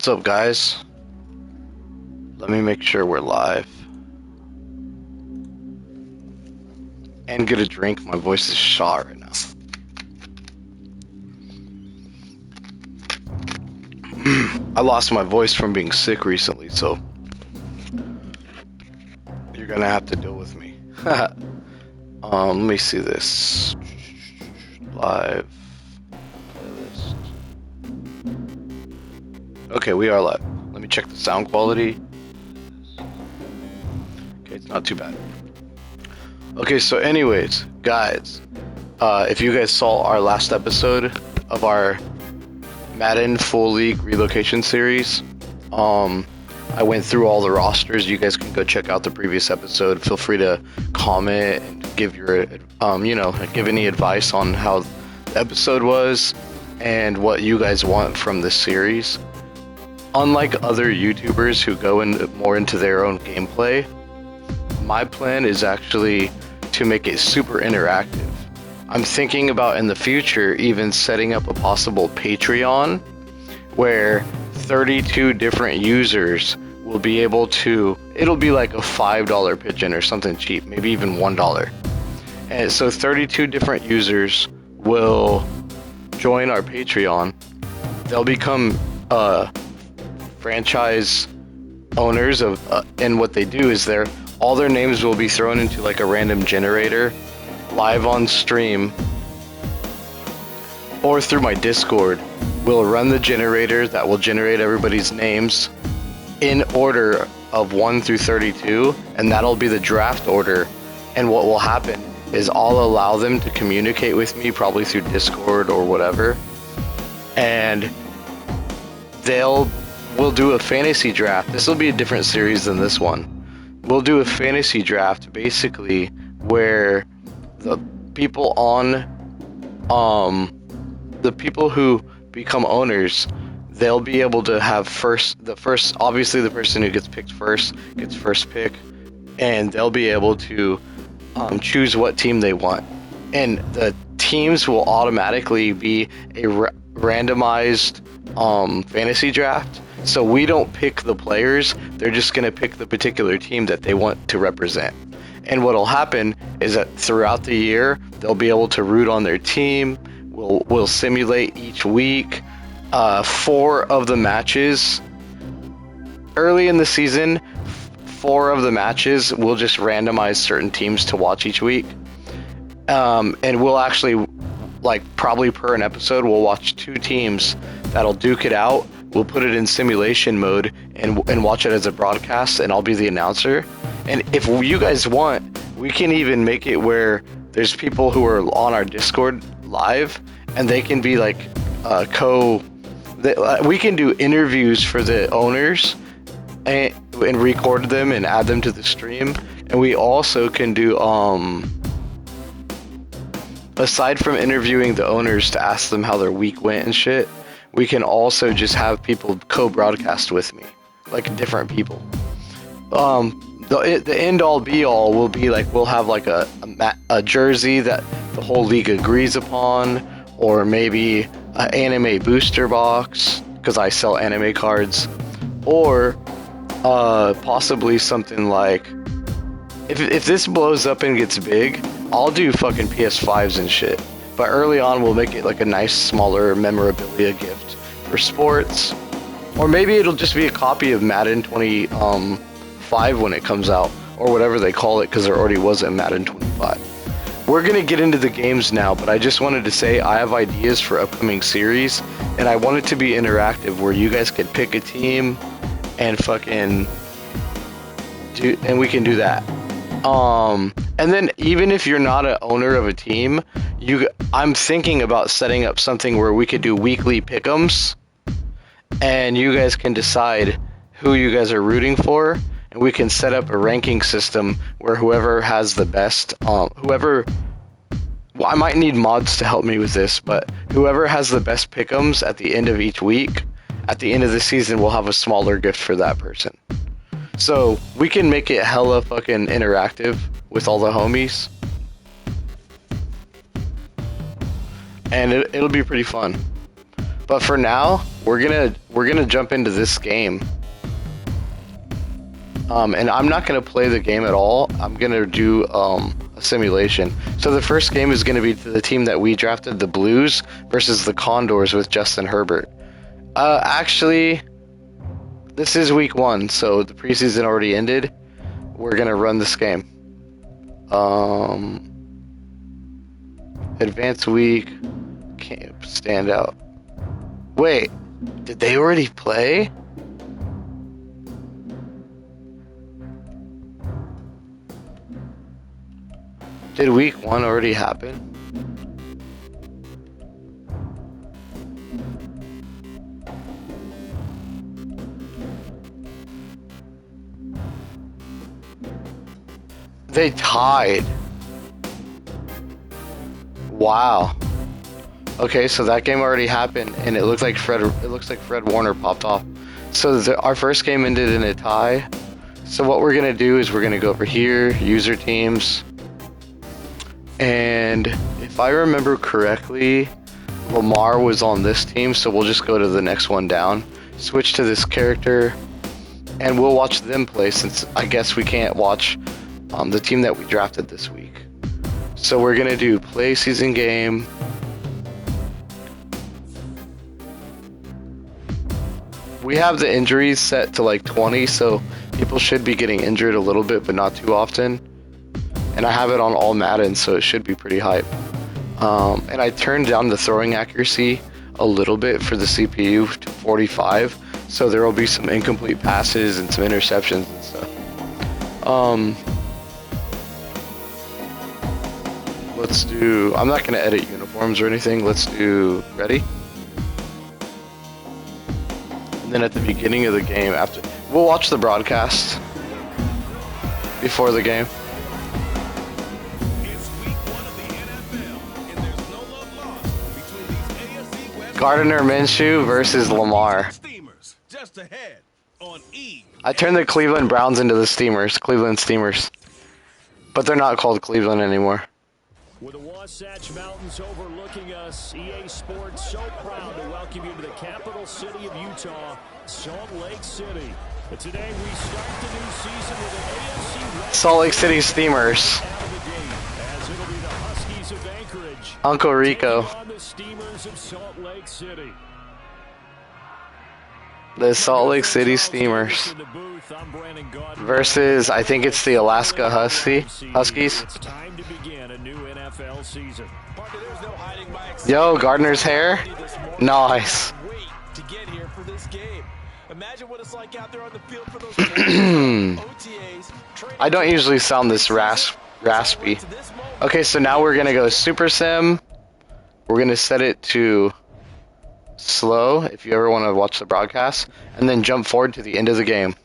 What's up, guys? Let me make sure we're live. And get a drink. My voice is shot right now. I lost my voice from being sick recently, so you're gonna have to deal with me. Let me see this. Live playlist. Okay, we are live. Let me check the sound quality. Okay, it's not too bad. Okay, so anyways, guys, if you guys saw our last episode of our Madden Full League Relocation series, I went through all the rosters. You guys can go check out the previous episode. Feel free to comment and give your, give any advice on how the episode was and what you guys want from this series. Unlike other YouTubers who go more into their own gameplay, my plan is actually to make it super interactive. I'm thinking about in the future even setting up a possible Patreon where 32 different users will be able to, it'll be like a $5 pigeon or something cheap, maybe even $1. And so 32 different users will join our Patreon. They'll become franchise owners of, and what they do is all their names will be thrown into like a random generator live on stream or through my Discord. We'll run the generator that will generate everybody's names in order of 1 through 32, and that'll be the draft order. And what will happen is I'll allow them to communicate with me probably through Discord or whatever, and we'll do a fantasy draft. This will be a different series than this one. We'll do a fantasy draft basically where the people the people who become owners, they'll be able to have obviously the person who gets picked first gets first pick, and they'll be able to choose what team they want. And the teams will automatically be a randomized fantasy draft. So we don't pick the players, they're just going to pick the particular team that they want to represent. And what'll happen is that throughout the year, they'll be able to root on their team. We'll simulate each week. 4 of the matches, early in the season, 4 of the matches, we'll just randomize certain teams to watch each week. And we'll actually, probably per an episode, we'll watch 2 teams that'll duke it out. We'll put it in simulation mode and watch it as a broadcast, and I'll be the announcer. And if you guys want, we can even make it where there's people who are on our Discord live, and they can be we can do interviews for the owners and record them and add them to the stream. And we also can do, aside from interviewing the owners to ask them how their week went and shit, we can also just have people co-broadcast with me, like different people. The end-all be-all will be we'll have a jersey that the whole league agrees upon, or maybe an anime booster box, because I sell anime cards, or possibly something like, if this blows up and gets big, I'll do fucking PS5s and shit. But early on, we'll make it like a nice, smaller memorabilia gift for sports. Or maybe it'll just be a copy of Madden 25 when it comes out, or whatever they call it, because there already was a Madden 25. We're going to get into the games now, but I just wanted to say I have ideas for upcoming series, and I want it to be interactive, where you guys could pick a team and and we can do that. And then even if you're not an owner of a team, I'm thinking about setting up something where we could do weekly pick'ems, and you guys can decide who you guys are rooting for, and we can set up a ranking system where whoever has the best, I might need mods to help me with this, but whoever has the best pick'ems at the end of each week, at the end of the season, we'll have a smaller gift for that person. So we can make it hella fucking interactive with all the homies. And it'll be pretty fun. But for now, we're gonna jump into this game. And I'm not gonna play the game at all. I'm gonna do a simulation. So the first game is gonna be the team that we drafted, the Blues, versus the Condors with Justin Herbert. Actually, this is week 1, so the preseason already ended. We're gonna run this game. Advanced week, camp, standout. Wait, did they already play? Did week 1 already happen? They tied. Wow. Okay, so that game already happened, and it looks like Fred Warner popped off. So our first game ended in a tie. So what we're gonna do is we're gonna go over here, user teams, and if I remember correctly, Lamar was on this team, so we'll just go to the next one down, switch to this character, and we'll watch them play since I guess we can't watch the team that we drafted this week. So we're gonna do play season game. We have the injuries set to like 20, so people should be getting injured a little bit, but not too often. And I have it on all Madden, so it should be pretty hype. And I turned down the throwing accuracy a little bit for the CPU to 45, so there will be some incomplete passes and some interceptions and stuff. Let's do, I'm not gonna edit uniforms or anything. Let's do, ready? And then at the beginning of the game, after, we'll watch the broadcast before the game. Gardner Minshew versus Lamar. I turned the Cleveland Browns into the Steamers, Cleveland Steamers. But they're not called Cleveland anymore. With the Wasatch Mountains overlooking us, EA Sports so proud to welcome you to the capital city of Utah, Salt Lake City. But today we start the new season with an AFC West Salt Lake City Steamers. out of the gate, as it'll be the Huskies of Anchorage Uncle Rico. taking on the Steamers of Salt Lake City. The Salt Lake City Steamers versus, I think it's the Alaska Huskies. It's time to begin a new NFL season. Yo, Gardner's hair? Nice. Wait to get here for this game. Imagine what it's like out there on the field for those OTAs. I don't usually sound this raspy. Okay, so now we're gonna go Super Sim. We're gonna set it to slow if you ever want to watch the broadcast, and then jump forward to the end of the game.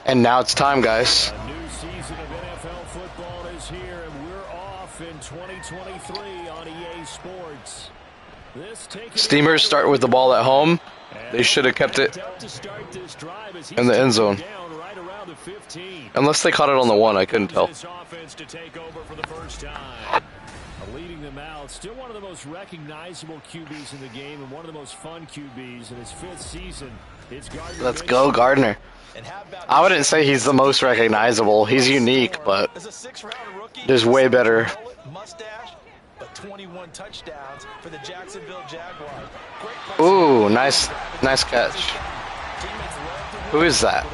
And now it's time, guys. A new season of NFL football is here, and we're off in 2023 on EA Sports. Steamers start with the ball at home. They should have kept it in the end zone. Unless they caught it on the 1, I couldn't tell. Leading them out, still one of the most recognizable QBs in the game and one of the most fun QBs in his 5th season. It's Gardner. Let's go, Gardner. I wouldn't say he's the most recognizable. He's unique, but there's way better. Mustache, but 21 touchdowns for the Jacksonville Jaguars. Ooh, nice catch. Who is that?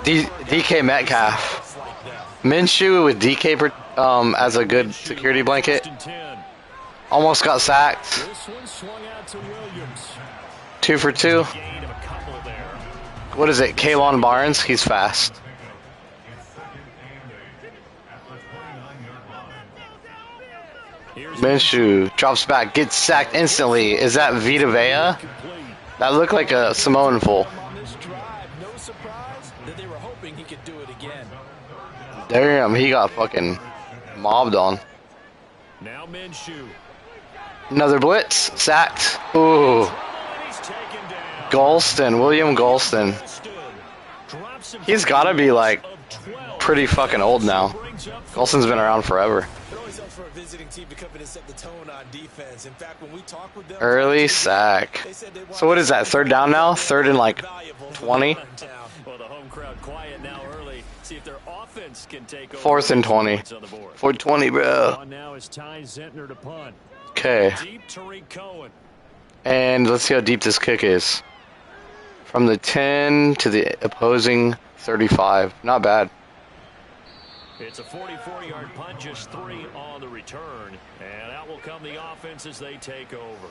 DK Metcalf. Minshew with DK as a good security blanket. Almost got sacked. 2 for 2. What is it? K'Lon Barnes? He's fast. Minshew drops back, gets sacked instantly. Is that Vita Vea? That looked like a Samoan full. No surprise that they were hoping he could do it again. Damn, he got fucking mobbed on. Now Minshew. Another blitz. Sacked. Ooh. Golston. William Golston. He's got to be like pretty fucking old now. Golston's been around forever. visiting team to come in and set the tone on defense. In fact, when we talk with them, Early sack. they said they want So what is that? Third down now? Third and like 20? Well, the home crowd quiet now early. See if their offense can take over. Fourth and 20. 420, bro. On now is Ty Zentner to punt. Okay. Deep Tariq Cohen. And let's see how deep this kick is. From the 10 to the opposing 35. Not bad. It's a 44-yard punt, just 3 on the return. And out will come the offense as they take over.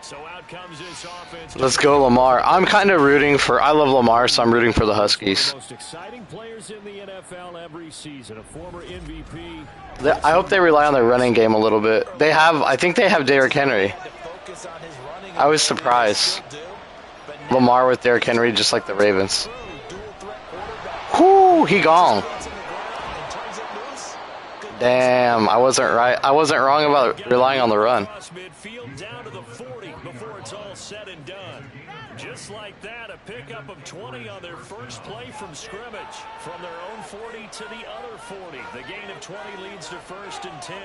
So out comes this offense. Let's go, Lamar. I'm kind of rooting for... I love Lamar, so I'm rooting for the Huskies. One of the most exciting players in the NFL every season. A former MVP. I hope they rely on their running game a little bit. They have... I think they have Derrick Henry. I was surprised. Lamar with Derrick Henry, just like the Ravens. Whoo, he gone. Damn, I wasn't right. I wasn't wrong about relying on the run. Midfield down to the 40 before it's all said and done. Just like that, a pickup of 20 on their first play from scrimmage. From their own 40 to the other 40. The gain of 20 leads to 1st and 10.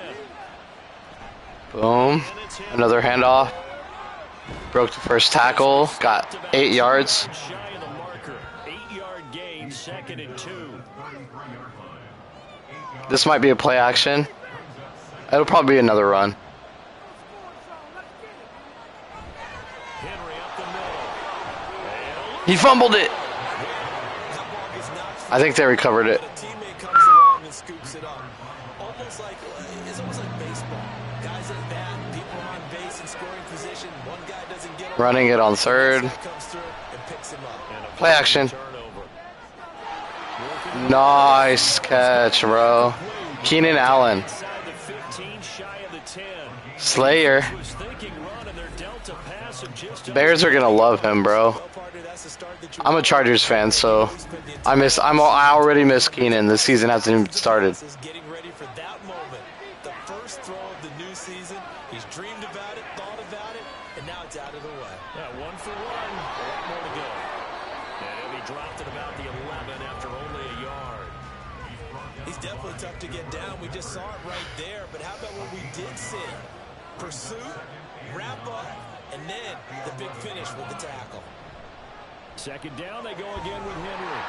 Boom. Another handoff. Broke the first tackle. Got 8 yards. Shy of the marker. 8-yard gain, 2nd and 2. This might be a play action. It'll probably be another run. Henry up the middle. He fumbled it. I think they recovered it. A teammate comes along and scoops it up. Almost like it's almost like baseball. Guys at bat, people on base in scoring position. One guy doesn't get Running it on third. comes through and picks him up. Play action. Nice catch, bro. Keenan Allen. Slayer. Bears are gonna love him, bro. I'm a Chargers fan, so I already miss Keenan. The season hasn't even started. Getting ready for that moment. The first throw of the new season. He's dreamed about it, thought about it, and now it's out of the way. Yeah, 1 for 1. A lot more to go. And he dropped it about the 11 after only a yard. He's definitely tough to get down. We just saw it right there. But how about what we did see? Pursuit, wrap up, and then the big finish with the tackle. 2nd down, they go again with Henry.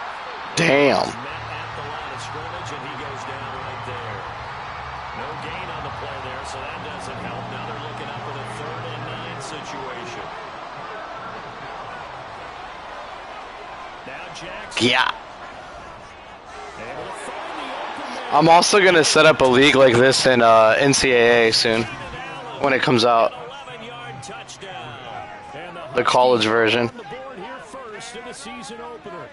Damn. Met at the line of scrimmage, and he goes down right there. No gain on the play there, so that doesn't help. Now they're looking up with a 3rd and 9 situation. Now Jackson. Yeah. I'm also gonna set up a league like this in NCAA soon when it comes out. 11-yard touchdown. And The college version. on the board here first in the season opener.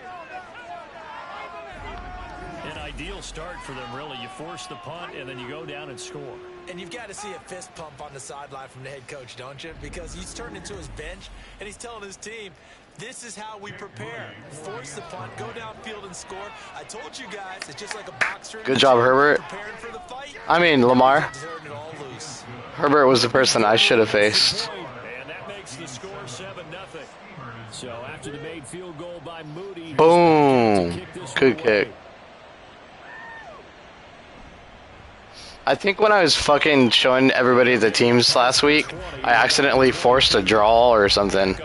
An ideal start for them, really. You force the punt, and then you go down and score. And you've got to see a fist pump on the sideline from the head coach, don't you? Because he's turned into his bench, and he's telling his team, this is how we prepare. Force the punt, go downfield and score. I told you guys, it's just like a boxer. Good job, Herbert. Preparing for the fight. I mean, Lamar. Turning it all loose. Herbert was the person I should have faced. And that makes the score 7-0. So after the made field goal by Moody. Boom. Good kick. I think when I was fucking showing everybody the teams last week, I accidentally forced a draw or something.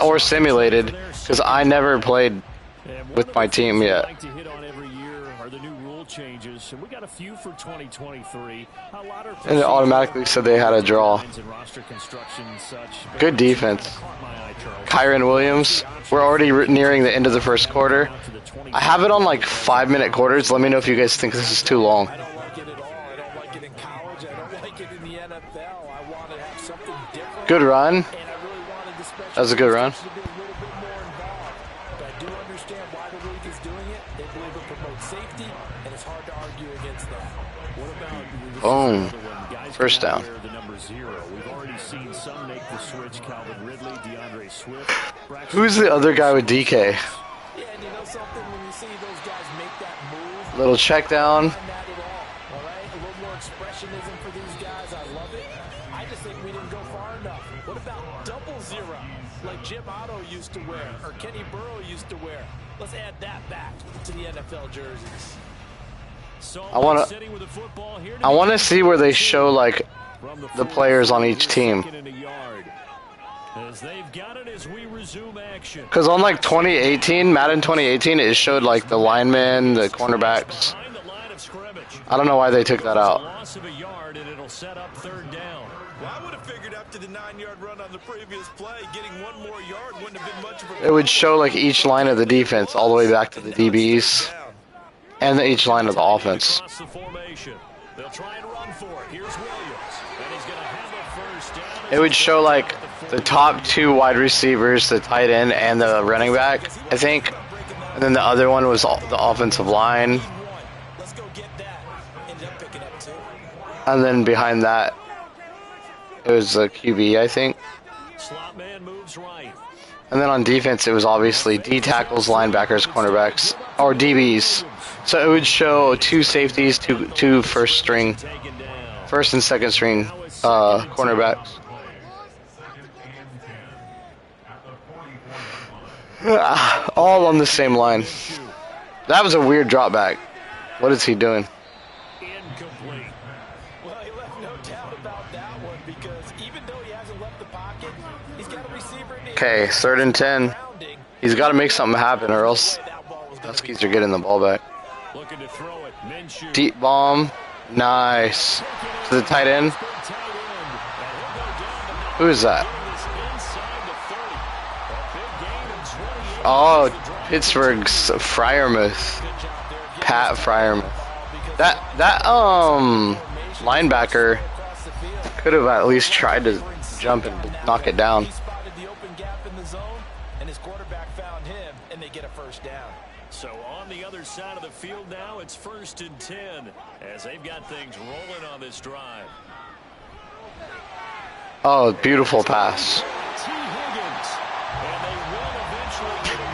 Or simulated, because I never played with my team yet. Like to hit on every year are the new rule changes, and we got a few for 2023. And it automatically said they had a draw. Good defense. Kyron Williams. We're already nearing the end of the first quarter. I have it on like 5-minute quarters. Let me know if you guys think this is too long. I don't like it at all. I don't like it in college. I don't like it in the NFL. I want to have something different. Good run. And I really wanted the special That was a good run. to be a little bit more involved. But I do understand why the league is doing it. They believe it promotes safety, and it's hard to argue against that. What about Boom. First down. the number 0? We've already seen some make the switch. Calvin Ridley, DeAndre Swift. Who's the other guy with DK? Yeah, and you know something? When you see those guys make that move, Little check down. not that at all right? A little more expressionism for these guys. I love it. I just think we didn't go far enough. What about 0-0, like Jim Otto used to wear, or Kenny Burrow used to wear? Let's add that back to the NFL jerseys. I want to see where they show like the players on each team. Because on like 2018, Madden 2018, it showed like the linemen, the cornerbacks. I don't know why they took that out. Well, I would have figured after the 9-yard run on the previous play, getting one more yard wouldn't have been much of a... It would show like each line of the defense all the way back to the DBs and each line of the offense. It would show like the top 2 wide receivers, the tight end, and the running back, I think. And then the other one was the offensive line. And then behind that, it was a QB, I think. And then on defense, it was obviously D tackles, linebackers, cornerbacks, or DBs. So it would show 2 safeties, two first and second string cornerbacks. All on the same line. That was a weird drop back. What is he doing? Okay, 3rd and 10. He's got to make something happen or else Huskies are getting the ball back. Deep bomb. Nice. To the tight end. Who is that? Oh, Pittsburgh's Freiermuth. Pat Freiermuth. That linebacker could have at least tried to jump and knock it down. So on the other side of the field now, it's 1st and 10 as they've got things rolling on this drive. Oh, beautiful pass.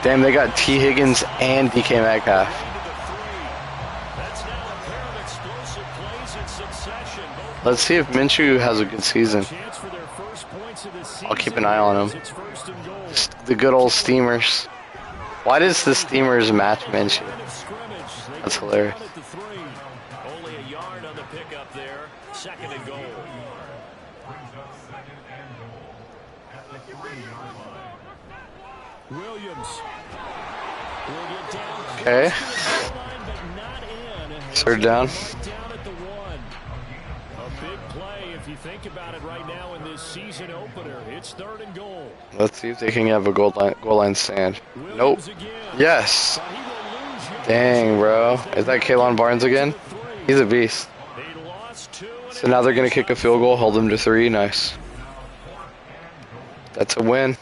Damn, they got T. Higgins and DK Metcalf. Let's see if Minshew has a good season. I'll keep an eye on him. The good old Steamers. Why does the Steamers match Minshew? That's hilarious. Only a yard on the pickup there. 2nd and goal. Williams. Okay. 3rd down. If you think about it right now in this season opener, it's 3rd and goal. Let's see if they can have a goal line stand. Nope. Yes. Dang, bro. Is that Kalon Barnes again? He's a beast. So now they're going to kick a field goal, hold them to 3. Nice. That's a win.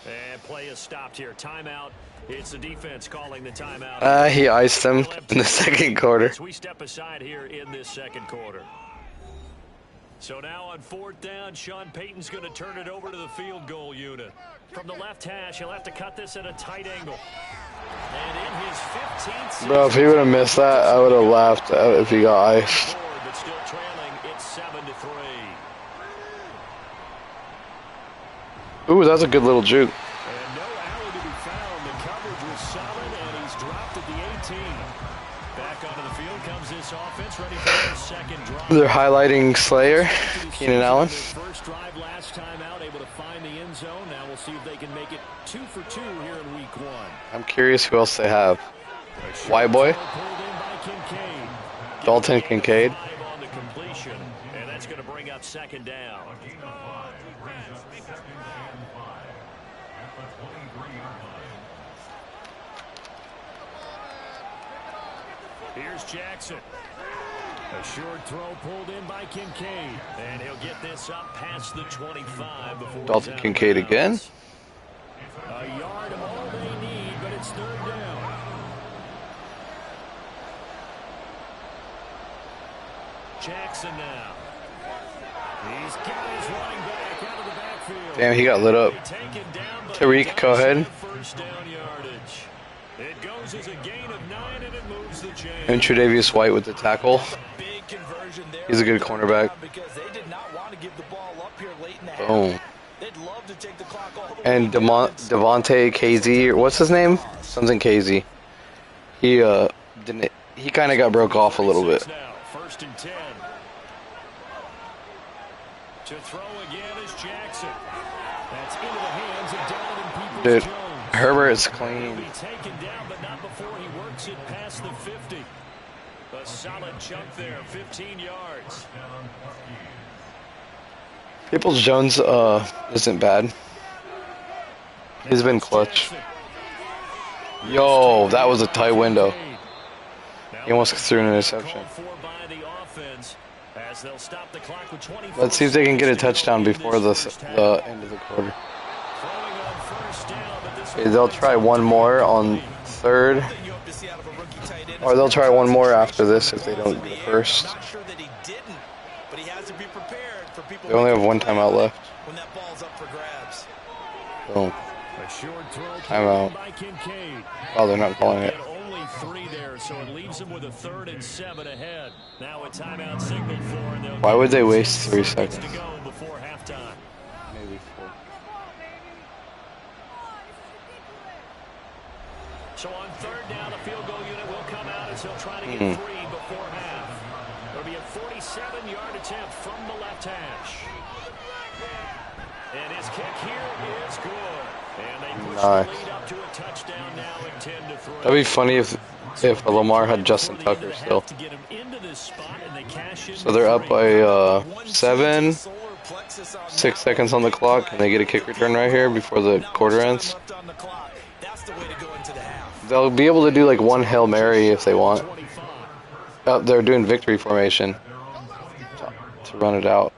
And play is stopped here. Timeout. It's the defense calling the timeout. He iced them in the 2nd quarter. We step aside here in this 2nd quarter. So now on 4th down, Sean Payton's going to turn it over to the field goal unit. From the left hash, he'll have to cut this at a tight angle. And in his 15th season, bro, if he would have missed that, I would have laughed if he got iced. But still trailing, it's 7-3. Ooh, that's a good little juke. And no alley to be found. The coverage was solid, and he's dropped at the 18. Back onto the field comes this offense, ready for their 2nd drive. They're highlighting Slayer, Keenan Allen. First drive last time out, able to find the end zone. Now we'll see if they can make it 2 for 2 here in week 1. I'm curious who else they have. White boy? Dalton Kincaid. On the completion, and that's going to bring up 2nd down. Here's Jackson. A short throw pulled in by Kincaid. And he'll get this up past the 25 before Dalton Kincaid again. A yard of all they need, but it's 3rd down. Jackson now. He's got his running back out of the backfield. Damn, he got lit up. Tariq, go ahead. First down yardage. It goes as a gain of 9, and it moves the chain. And Tre'Davious White with the tackle. He's a good cornerback. Because they did not want to give the ball up here late in the Boom. They'd love to take the clock all the And way down. Devontae KZ, what's his name? Something KZ. He didn't. He kind of got broke off a little bit. Now, 1st and 10. To throw again is Jackson. That's into the hands of Donovan Dude, Peoples-Jones. Herbert's He'll clean. be taken down, but not before he works it past the 50. A solid chunk there, 15 yards. Peoples-Jones isn't bad. He's been clutch. Yo, that was a tight window. He almost threw an interception. Let's see if they can get a touchdown before the end of the quarter. Okay, they'll try one more on 3rd. Or they'll try one more after this if they don't get first. They only have one timeout left. Boom. Timeout. Oh, they're not calling it. Only 3 there, so it leaves them with a 3rd and 7 ahead. Now a timeout signaled for, and they'll Why would they waste 3 seconds? to go before halftime. Maybe 4. So on 3rd down, the field goal unit will come out as they'll try to get 3 before half. It'll be a 47-yard attempt from the left hash. And his kick here is good. And they push the lead up to a touchdown now at 10-3. That'd be funny if Lamar had Justin Tucker still. So they're up by 7. 6 seconds on the clock, and they get a kick return right here before the quarter ends. They'll be able to do like one Hail Mary if they want. They're doing victory formation to run it out.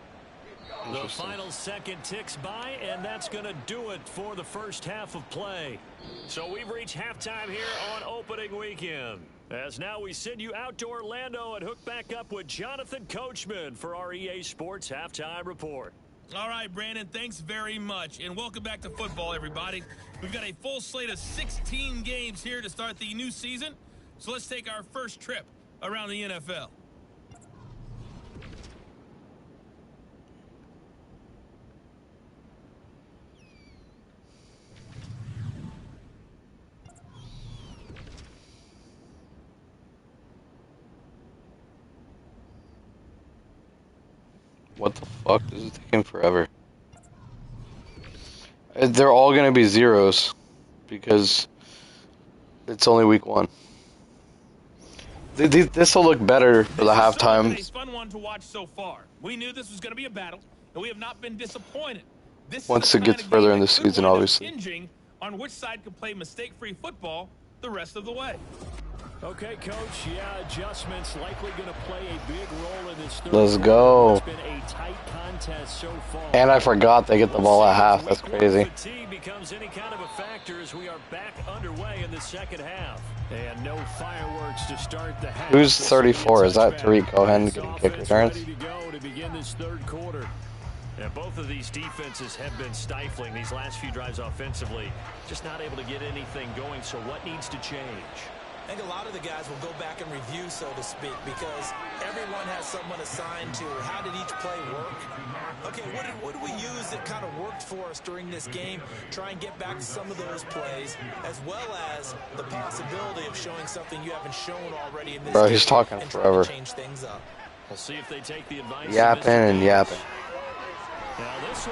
The final second ticks by, and that's going to do it for the first half of play. So we've reached halftime here on opening weekend. As now we send you out to Orlando and hook back up with Jonathan Coachman for our EA Sports Halftime Report. All right, Brandon, thanks very much. And welcome back to football, everybody. We've got a full slate of 16 games here to start the new season. So let's take our first trip around the NFL. What the fuck? This is taking forever. They're all going to be zeros because it's only week 1. This will look better for the halftime. It's a fun one to watch so far. We knew this was going to be a battle, and we have not been disappointed. Once it gets further in the season, obviously. Hinging on which side can play mistake-free football the rest of the way. Okay, Coach. Yeah, adjustments likely going to play a big role in this third. Let's go. It's been a tight contest so far. And I forgot they get the ball at half. That's crazy. Fatigue becomes any kind of a factor as we are back underway in the second half. And no fireworks to start the half. Who's 34? Is that Tariq Cohen getting kick returns? Ready to go to begin this third quarter. And both of these defenses have been stifling these last few drives offensively. Just not able to get anything going. So what needs to change? I think a lot of the guys will go back and review, so to speak, because everyone has someone assigned to how did each play work. Okay, what did we use that kind of worked for us during this game? Try and get back to some of those plays, as well as the possibility of showing something you haven't shown already in this Bro, game. he's talking and forever. Change things up. We'll see if they take the advice. Yapping and yapping.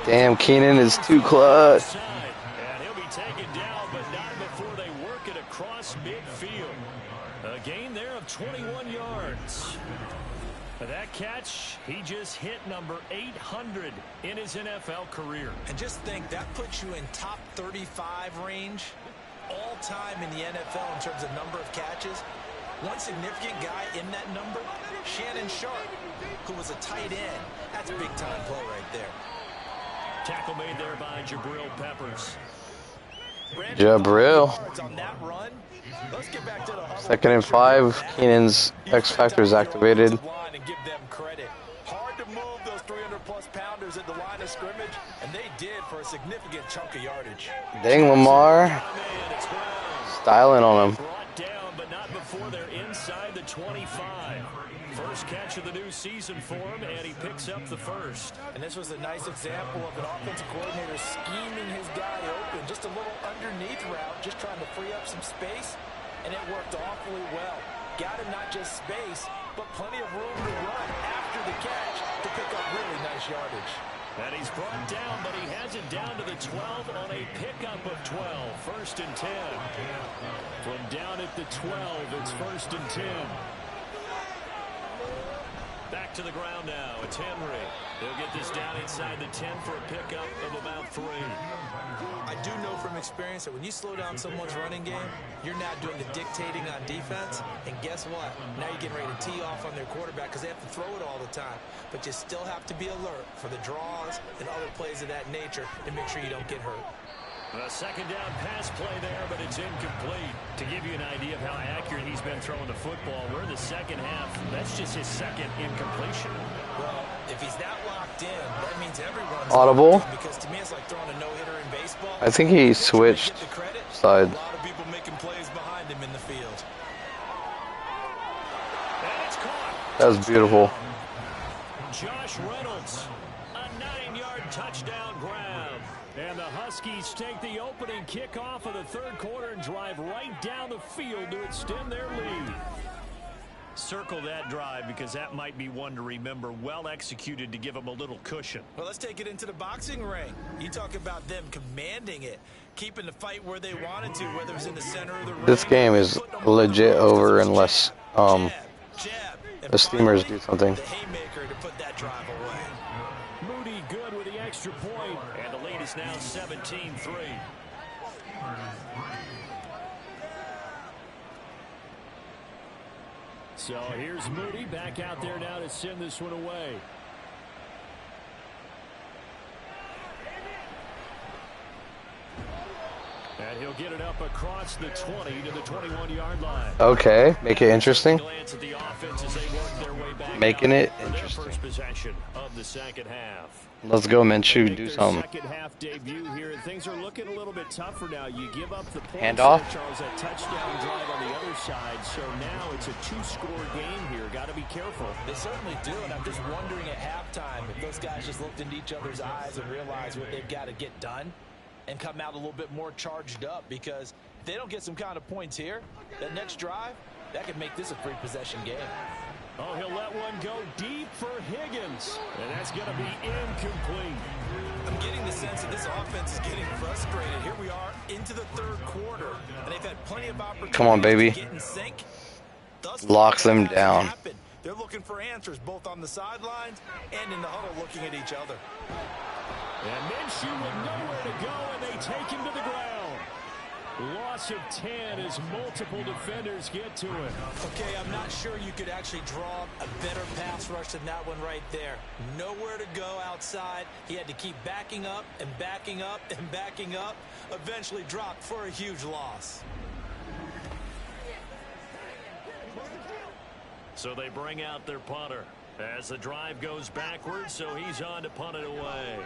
Damn, Keenan is too clutch. And he'll be taken down, but not before they work it across midfield. A gain there of 21 yards. That catch, he just hit number 800 in his NFL career. And just think, that puts you in top 35 range all time in the NFL in terms of number of catches. One significant guy in that number, Shannon Sharp, who was a tight end. That's a big-time play right there. Tackle made there by Jabril Peppers. Jabril. On that run. Let's get back to the 2nd and 5. Keenan's X Factor is activated. And give them credit. Hard to move those 300-plus pounders at the line of scrimmage, and they did for a significant chunk of yardage. Dang, Lamar. Styling on him. Brought down, but but not before they're inside the 25. First catch of the new season for him, and he picks up the first. And this was a nice example of an offensive coordinator scheming his guy open. Just a little underneath route, just trying to free up some space, and it worked awfully well. Got him not just space, but plenty of room to run after the catch to pick up really nice yardage. And he's brought down, but he has it down to the 12 on a pickup of 12. First and 10. From down at the 12, it's first and 10. Back to the ground now. It's Henry. He'll get this down inside the 10 for a pickup of about 3. I do know from experience that when you slow down someone's running game, you're not doing the dictating on defense. And guess what? Now you're getting ready to tee off on their quarterback because they have to throw it all the time. But you still have to be alert for the draws and other plays of that nature and make sure you don't get hurt. A second down pass play there, but it's incomplete. To give you an idea of how accurate he's been throwing the football, we're in the second half. That's just his second incompletion. Well, if he's that locked in, that means everyone's Audible. because to me it's like throwing a no-hitter in baseball. I think he switched side. A lot of people making plays behind him in the field. And it's caught. That was beautiful. Josh Reynolds, a 9-yard touchdown grab. And the Huskies take the opening kickoff of the third quarter and drive right down the field to extend their lead. Circle that drive because that might be one to remember. Well executed to give them a little cushion. Well, let's take it into the boxing ring. You talk about them commanding it, keeping the fight where they wanted to, whether it's in the center of the ring. This game is legit over unless the Steamers do something. The haymaker to put that drive away. Moody good with the extra point, and the lead is now 17-3. So here's Moody back out there now to send this one away. And he'll get it up across the 20 to the 21-yard line. Okay, make it interesting. Glance at the offense as they work their way back Making it for their interesting. first possession of the second half. Let's go, Minshew. Do Their something. second half debut here, and things are looking a little bit tougher now. You give up the points Handoff. there, Charles, that touchdown drive on the other side. So now it's a 2-score game here. Got to be careful. They certainly do, and I'm just wondering at halftime if those guys just looked into each other's eyes and realized what they've got to get done and come out a little bit more charged up, because if they don't get some kind of points here, that next drive, that could make this a free-possession game. Oh, he'll let one go deep for Higgins, and that's going to be incomplete. I'm getting the sense that this offense is getting frustrated. Here we are into the third quarter, and they've had plenty of opportunities Come on, baby. to get in sync. Thus, Locks them that hasn't down. happened. They're looking for answers both on the sidelines and in the huddle looking at each other. And Minshew with nowhere to go, and they take him to the ground. Loss of 10 as multiple defenders get to him. Okay, I'm not sure you could actually draw a better pass rush than that one right there. Nowhere to go outside. He had to keep backing up and backing up and backing up. Eventually dropped for a huge loss. So they bring out their punter as the drive goes backwards, so he's on to punt it away.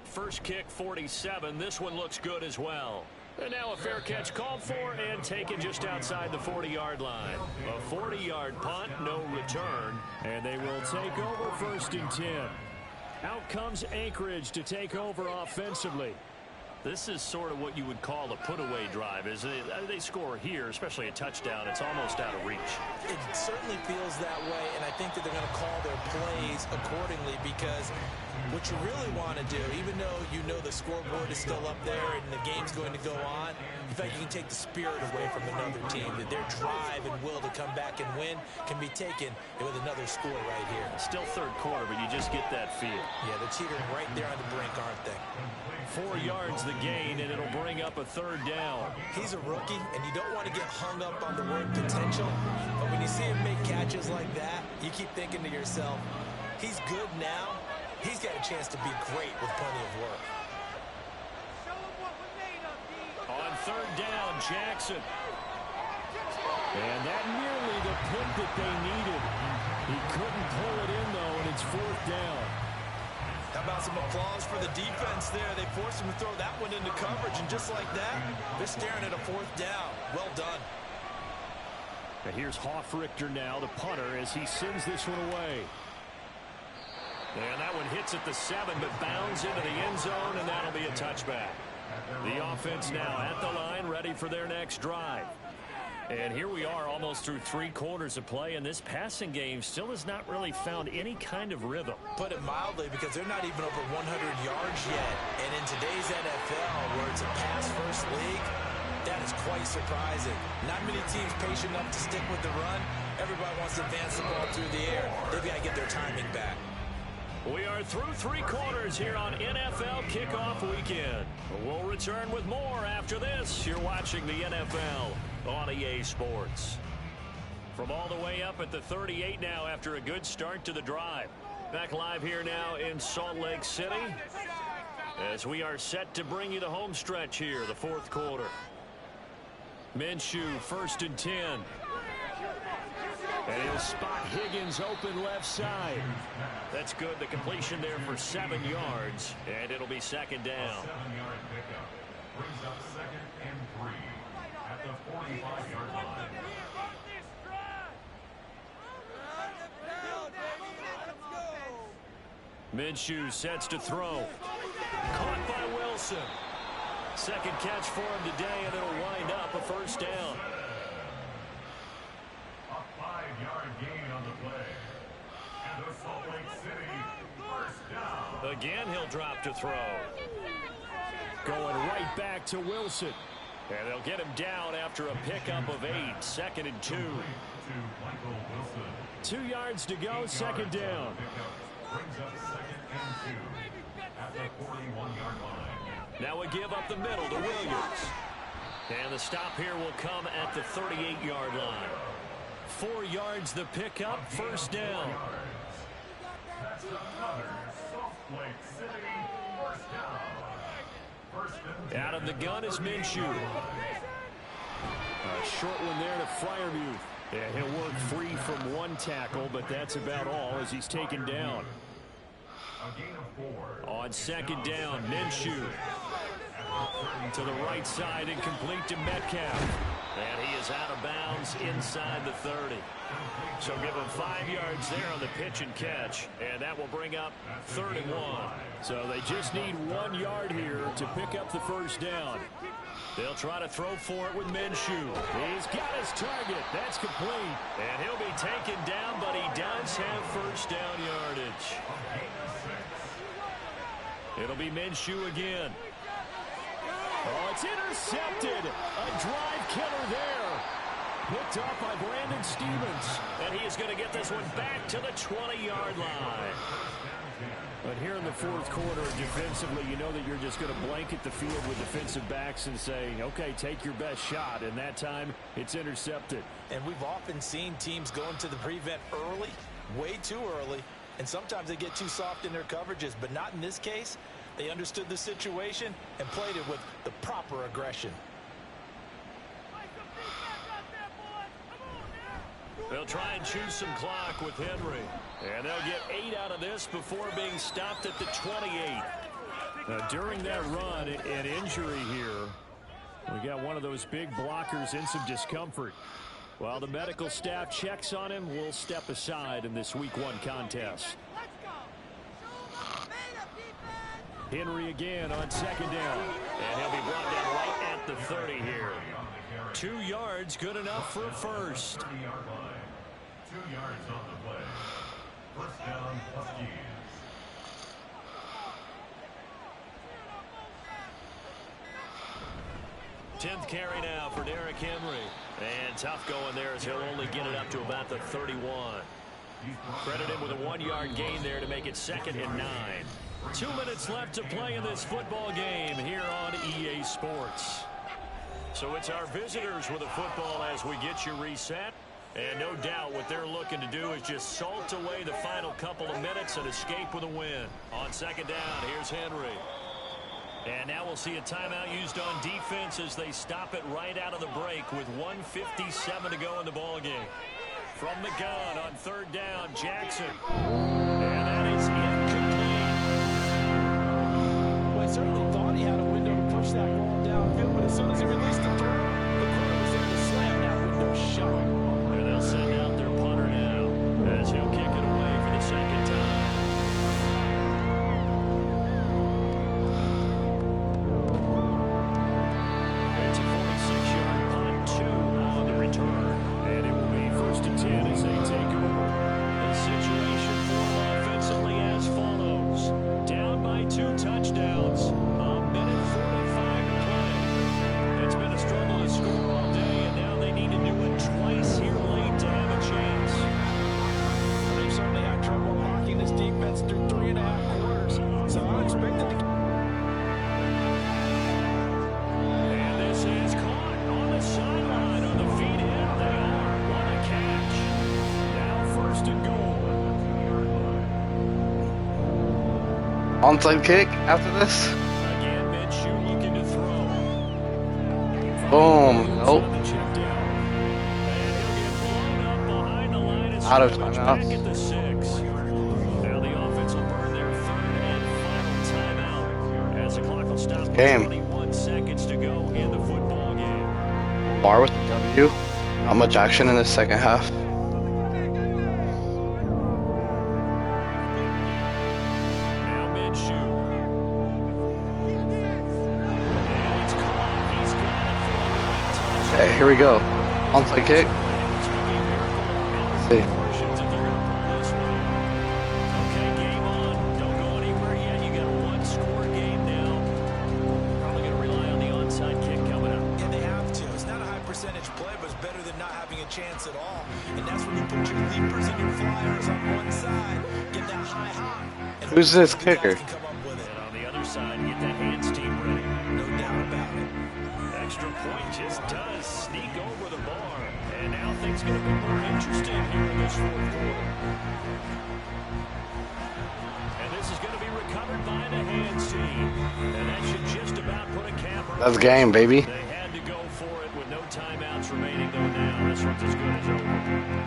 First kick, 47. This one looks good as well. And now a fair catch called for and taken just outside the 40-yard line. A 40-yard punt, no return, and they will take over first and 10. Out comes Anchorage to take over offensively. This is sort of what you would call a put-away drive. As they score here, especially a touchdown, it's almost out of reach. It certainly feels that way, and I think that they're going to call their plays accordingly, because what you really want to do, even though you know the scoreboard is still up there and the game's going to go on, in fact, you can take the spirit away from another team, that their drive and will to come back and win can be taken with another score right here. Still third quarter, but you just get that feel. Yeah, they're teetering right there on the brink, aren't they? 4 yards the gain, and it'll bring up a third down. He's a rookie, and you don't want to get hung up on the word potential, but when you see him make catches like that, you keep thinking to yourself, he's good now. He's got a chance to be great with plenty of work. On third down, Jackson. And that nearly the pick that they needed. He couldn't pull it in, though, and it's fourth down. How about some applause for the defense there? They forced him to throw that one into coverage, and just like that, they're staring at a fourth down. Well done. And here's Hoffrichter now, the punter, as he sends this one away. And that one hits at the 7, but bounds into the end zone, and that'll be a touchback. The offense now at the line, ready for their next drive. And here we are almost through 3 quarters of play, and this passing game still has not really found any kind of rhythm. Put it mildly, because they're not even over 100 yards yet. And in today's NFL, where it's a pass-first league, that is quite surprising. Not many teams patient enough to stick with the run. Everybody wants to advance the ball through the air. They've got to get their timing back. We are through 3 quarters here on NFL Kickoff Weekend. We'll return with more after this. You're watching the NFL on EA Sports. From all the way up at the 38 now after a good start to the drive. Back live here now in Salt Lake City as we are set to bring you the home stretch here, the 4th quarter. Minshew, 1st and 10. And he'll spot Higgins open left side. That's good. The completion there for 7 yards. And it'll be 2nd down. 7-yard pickup brings up 2nd and 3 at the 45-yard line. Minshew sets to throw. Caught by Wilson. 2nd catch for him today, and it'll wind up a 1st down. A 5-yard gain on the play. And the Salt Lake City 1st down. Again, he'll drop to throw. Going right back to Wilson. And they'll get him down after a pickup of 8. 2nd and 2. To Michael Wilson. 2 yards to go, 2nd down. Brings up 2nd and 2 at the 41-yard line. Now a give up the middle to Williams. And the stop here will come at the 38-yard line. 4 yards the pickup, 1st down. That's another Salt Lake City 1st down. 1st and 10. Out of the gun is Minshew. A short one there to Freiermuth. Yeah, he'll work free from 1 tackle, but that's about all as he's taken down. A gain of 4. On 2nd down, Minshew. To the right side and complete to Metcalf. And he is out of bounds inside the 30. So give him 5 yards there on the pitch and catch. And that will bring up 3rd and 1. So they just need 1 yard here to pick up the 1st down. They'll try to throw for it with Minshew. He's got his target. That's complete. And he'll be taken down, but he does have 1st down yardage. It'll be Minshew again. Oh, it's intercepted. A drive killer there. Picked up by Brandon Stevens. And he is going to get this one back to the 20-yard line. But here in the 4th quarter, defensively, you know that you're just going to blanket the field with defensive backs and say, okay, take your best shot. And that time, it's intercepted. And we've often seen teams go into the prevent early, way too early, and sometimes they get too soft in their coverages, but not in this case. They understood the situation and played it with the proper aggression. They'll try and choose some clock with Henry. And they'll get 8 out of this before being stopped at the 28. During that run, an injury here. We got one of those big blockers in some discomfort. While the medical staff checks on him, we'll step aside in this Week 1 contest. Henry again on 2nd down. And he'll be brought down right at the 30 here. 2 yards, good enough for a 1st. 30-yard line. 2 yards on the play. 1st down, Huskies. Tenth carry now for Derrick Henry. And tough going there as he'll only get it up to about the 31. Credit him with a 1-yard gain there to make it 2nd and 9. 2 minutes left to play in this football game here on EA Sports. So it's our visitors with the football as we get you reset. And no doubt what they're looking to do is just salt away the final couple of minutes and escape with a win. On 2nd down, here's Henry. And now we'll see a timeout used on defense as they stop it right out of the break with 1:57 to go in the ball game. From the gun on 3rd down, Jackson. And that is incomplete. Well, I certainly thought he had a window to push that ball downfield, but as soon as he released the throw, the corner was there to slam that window shut. Onside kick after this. Again, Minshew looking to throw. Boom. Nope. On the check down. And he'll get blown up behind the line of Out of scrimmage timeouts. back at the 6. Now the offense will burn their third and final timeout as the clock will stop with Game. 21 seconds to go in the football game. Bar with the W. Not much action in the second half. Now Minshew. And it's caught. He's got it for a great touch. Okay, here we go. Onside kick. See. Portions if they're going to pull this one. Okay, game on. Don't go anywhere yet. You got a one-score game now. Probably going to rely on the onside kick coming up. Yeah, they have to. It's not a high percentage play, but it's better than not having a chance at all. And that's when you put your leapers and your flyers on one side, get that high hop. And Who's this hopefully the kicker? guys can come up with it. And on the other side, get that hands team ready. No doubt about it. Extra point just does sneak over the bar. And now things going to be more interesting here in this fourth quarter. And this is going to be recovered by the hands team. And that should just about put a cap around. That's game, baby. They had to go for it with no timeouts remaining, though now this one's as good as over.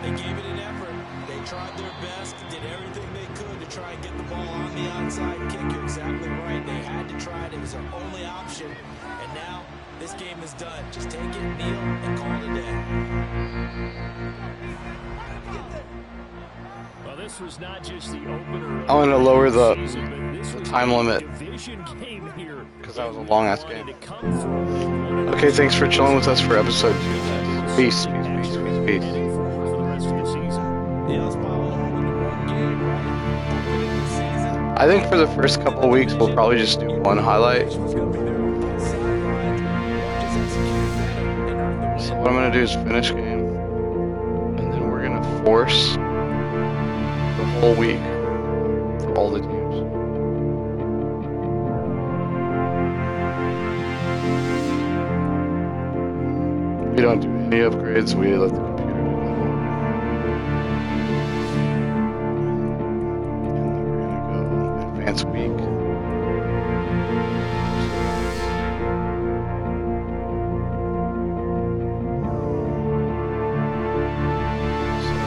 They gave it an effort. They tried their best, did everything they could to try and get the ball on the outside kick. You're exactly right. They had to try it. It was their only option. And now this game is done. Just take it, kneel, and call it a day. Well, this was not just the opener. I'm gonna lower the season, but this was time a limit division game here. because that was a long ass game. To come through. Okay, thanks for chilling with us for episode 2. Peace, peace, peace, peace, peace. Heading forward for the rest of the season. Yeah, let's pile it on into one game, right? Opening the season. I think for the first couple of weeks, we'll probably just do one highlight. So what I'm gonna do is finish game, and then we're gonna force the whole week for all the teams. We don't do any upgrades. We let the computer do that. And then we're gonna go advanced week.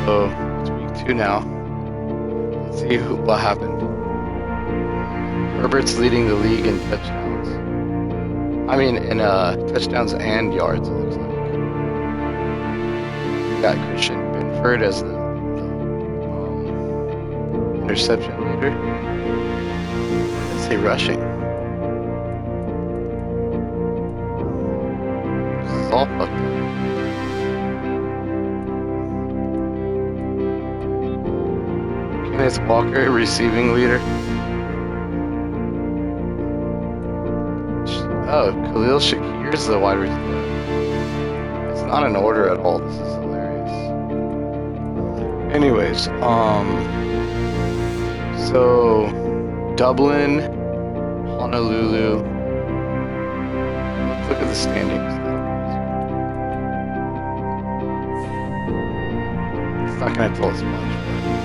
So it's week 2 now. Let's see what happened. Herbert's leading the league in touchdowns. I mean, in touchdowns and yards, it looks like. We got Christian Benford as the interception leader. Let's say rushing. This is all fucked up. Kenneth Walker, receiving leader. Oh, Khalil Shakir's the wide receiver. It's not in order at all. This is hilarious. Anyways, so Dublin, Honolulu. Let's look at the standings. It's not gonna tell us much.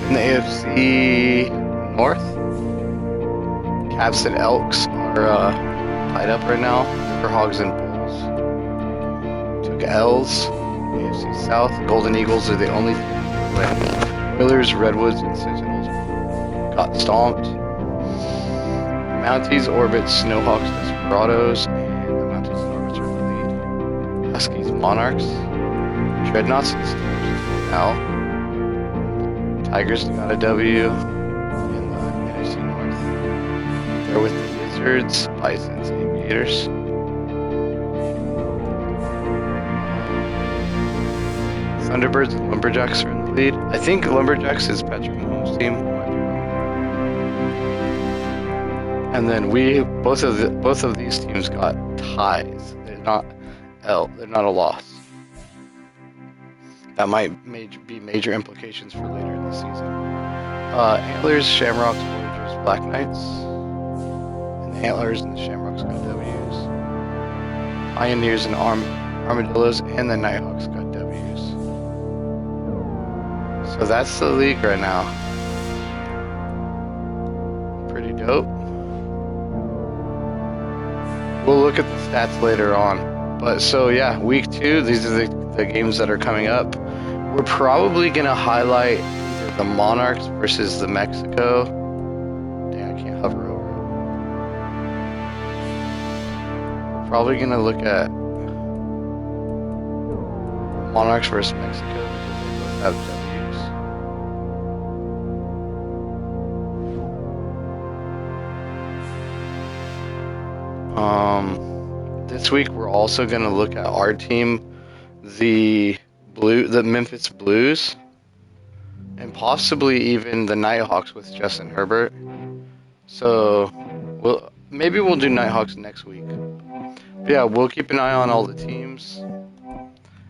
In the AFC North, Cavs and Elks are tied up right now for Hogs and Bulls. Took L's. AFC South, Golden Eagles are the only team to win. Oilers, Redwoods, and Sentinels got stomped. Mounties, Orbits, Snowhawks, Desperados, and the Mounties and Orbits are in the lead. Huskies, Monarchs, Dreadnoughts, and Steelers now. Tigers got a W in the NFC North. They're with the Wizards, Bisons, and Aviators. Thunderbirds and Lumberjacks are in the lead. I think Lumberjacks is Patrick Mahomes' team. And then both of these teams got ties. They're not a loss. That might be major implications for later in the season. Antlers, Shamrocks, Voyagers, Black Knights. And the Antlers and the Shamrocks got W's. Pioneers and Armadillos and the Nighthawks got W's. So that's the league right now. Pretty dope. we'll look at the stats later on. But so yeah, week 2, these are the games that are coming up. We're probably gonna highlight either the Monarchs versus the Mexico. Dang, I can't hover over it. We're probably gonna look at Monarchs versus Mexico because they both have W's. This week we're also gonna look at our team, the Memphis Blues, and possibly even the Nighthawks with Justin Herbert. So, maybe we'll do Nighthawks next week. But yeah, we'll keep an eye on all the teams,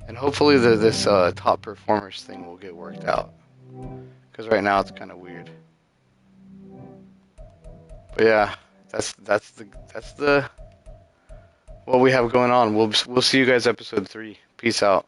and hopefully this top performers thing will get worked out. Because right now it's kind of weird. But yeah, that's the what we have going on. We'll see you guys episode 3. Peace out.